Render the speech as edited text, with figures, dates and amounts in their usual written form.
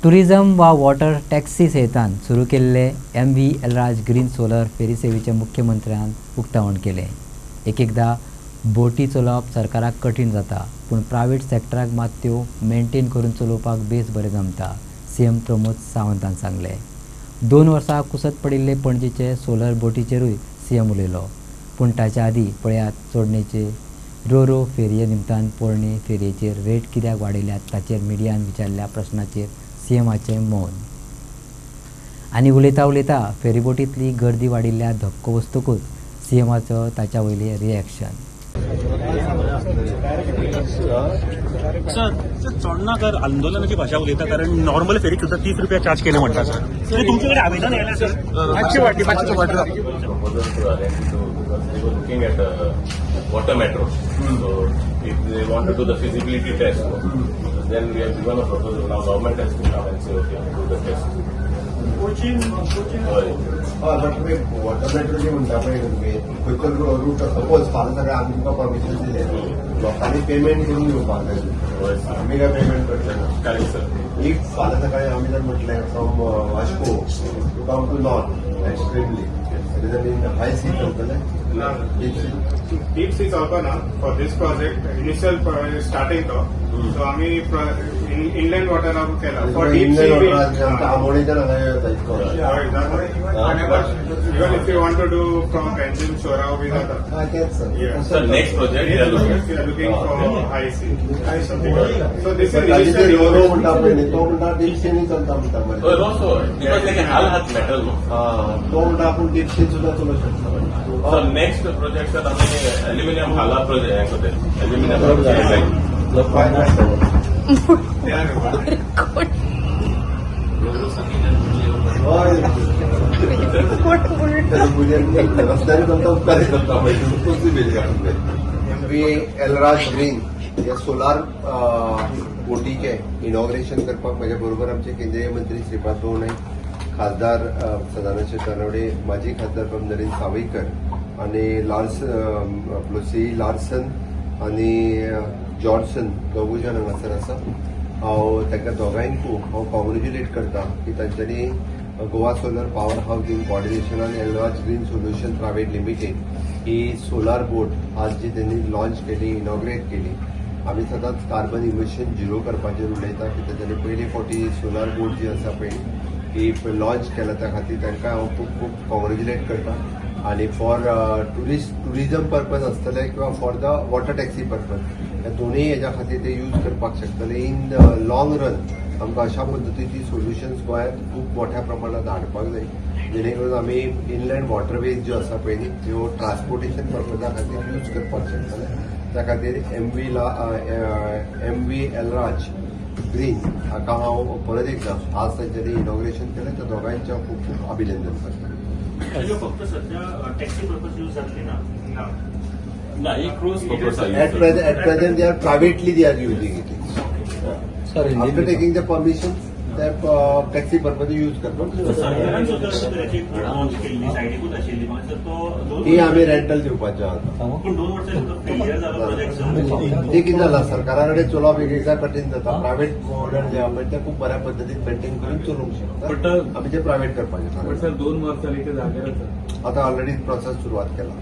Tourism वा water taxi सयतान सुरू केल्ले MV एलराज ग्रीन सोलर फेरी सेवेचे मुख्यमंत्र्यान उक्तावण केले. एकदा बोटी चलोवप सरकाराक कठीण जाता, पूण प्रायव्हेट सॅक्टराक मात त्यो मेंटेन करून चलोवपाक बेस बरें जमता, CM प्रमोद सावंतान सांगले. 2 वर्सां कुसत पडिल्ले पणजेचे सोलर बोटीचेरूय CM उलयलो, पूण ताच्या आदी पळयात जोडणेचे रो फेरये निमतान पोरणी फेरयेचेर रेट कित्याक वाडयल्यात ताचेर मिडियान विचारल्या प्रस्नाचेर CMाचें मौन. आनी उलयता फेरीबोटींतली गर्दी वाडिल्ल्या धक्को वस्तूकूच CMाचो ताच्या वयली रिएक्शन. सर चोडनाकर आंदोलनाची भाषा उलयता कारण नॉर्मल फेरीक सुद्धा 30 रुपया चार्ज केले म्हणटा सर. सर तुमच्याकडे आवेदन येयला सर मातशें वाटी looking at water metro. So if they want to do the feasibility test, then we have given a proposal. Now government has to come and say, okay, do the test. Water metro जे म्हणटा पळय तुमी खंयचो route suppose फाल्यां सगळें आमी तुमकां permission दिलें, लोकांनी पेमेंट करून येवपाक जाय. आमी काय पेमेंट करचे ना. Correct, sir. इफ फाल्यां सकाळी आमी जर म्हटलें from Vasco to come to north extremely high sea चलतलें. Deep sea चलता ना for this project initial starting तो सो आमी इनलँड वॉटराक केला फॉर डीप सी आमोणेच्यान हांगा येता even if you want to do from पेन्सिल शोरा बी जाता. So next project they are looking for high sea. So this is ताजेर initial रो म्हणटा पळय न्ही तो म्हणटा डीप सीनी चलता म्हणटा मरे. also because they can all have metal no. तो म्हणटा आपूण डीप सी सुद्धा चलोवं शकता. So next project sir आम्ही aluminum हाला project होते. Aluminum रस्त्याने चलता उपकारी करता MV एलराज ग्रीन या सोलार बोटीचे इनॉग्रेशन करपाक म्हज्या बरोबर आमचे केंद्रीय मंत्री श्रीपाद भोव नायक, खासदार सदानंद शेटरावडे, माजी खासदार नरेंद्र सावयकर आणि प्लोसी लार्सन आणि जॉर्जसन दोगूय जाण हांगासर आसा. हांव तांकां दोगांयकू हांव कॉंग्रेच्युलेट करता की तांच्यांनी Goa solar power house in coordination आनी एलराज ग्रीन सोल्युशन प्रायवेट लिमिटेड ही सोलार बोट आज जी त्यांनी लॉन्च केली, इनॉग्रेट केली. आमी सदांच कार्बन इमिशन झिरो करपाचेर उलयता की ताच्यानी पयली फावटी सोलार बोट जी आसा पळय ही लॉन्च केल्या त्या खातीर तांकां हांव खूब कॉंग्रेच्युलेट करता. आणि फॉर टुरिझम पर्पज आसतले किंवा for the water taxi purpose ह्या दोनूय हेच्या खातीर ते यूज करपाक शकतले. इन द लॉंग रन आमकां अशा पद्दतीची सोल्युशन्स गोंयांत खूब मोठ्या प्रमाणात हाडपाक जाय, जेणे करून आमी इनलँड वॉटरवेज ज्यो आसा पळय न्ही त्यो ट्रान्सपोर्टेशन पर्पजा खातीर यूज करपाक शकतले. त्या खातीर MV एलराज ग्रीन हाका हांव परत एकदा आज तांच्यांनी इनॉग्रेशन केलें त्या दोगांयच्या खूब अभिनंदन करता. फक्त सध्या टॅक्सी पर्पज यूज जातली ना. नाही cruise purpose At present, they are privately they are using it. After taking the permission, they taxi purpose use करतात. ही आम्ही रेंटल दिवपाचे आहात. ते कितें जाला सरकारा कडेन चलोवप एकदा कठीण जाता. प्रायव्हेट मॉडल जे आहा ते खूप बऱ्या पद्दतीन मेंटेन करून चलोवंक शकता. आमी ते प्रायव्हेट करपाचे. 2 वर्सां जाग्यार आता ऑलरेडी प्रोसेस सुरवात केला.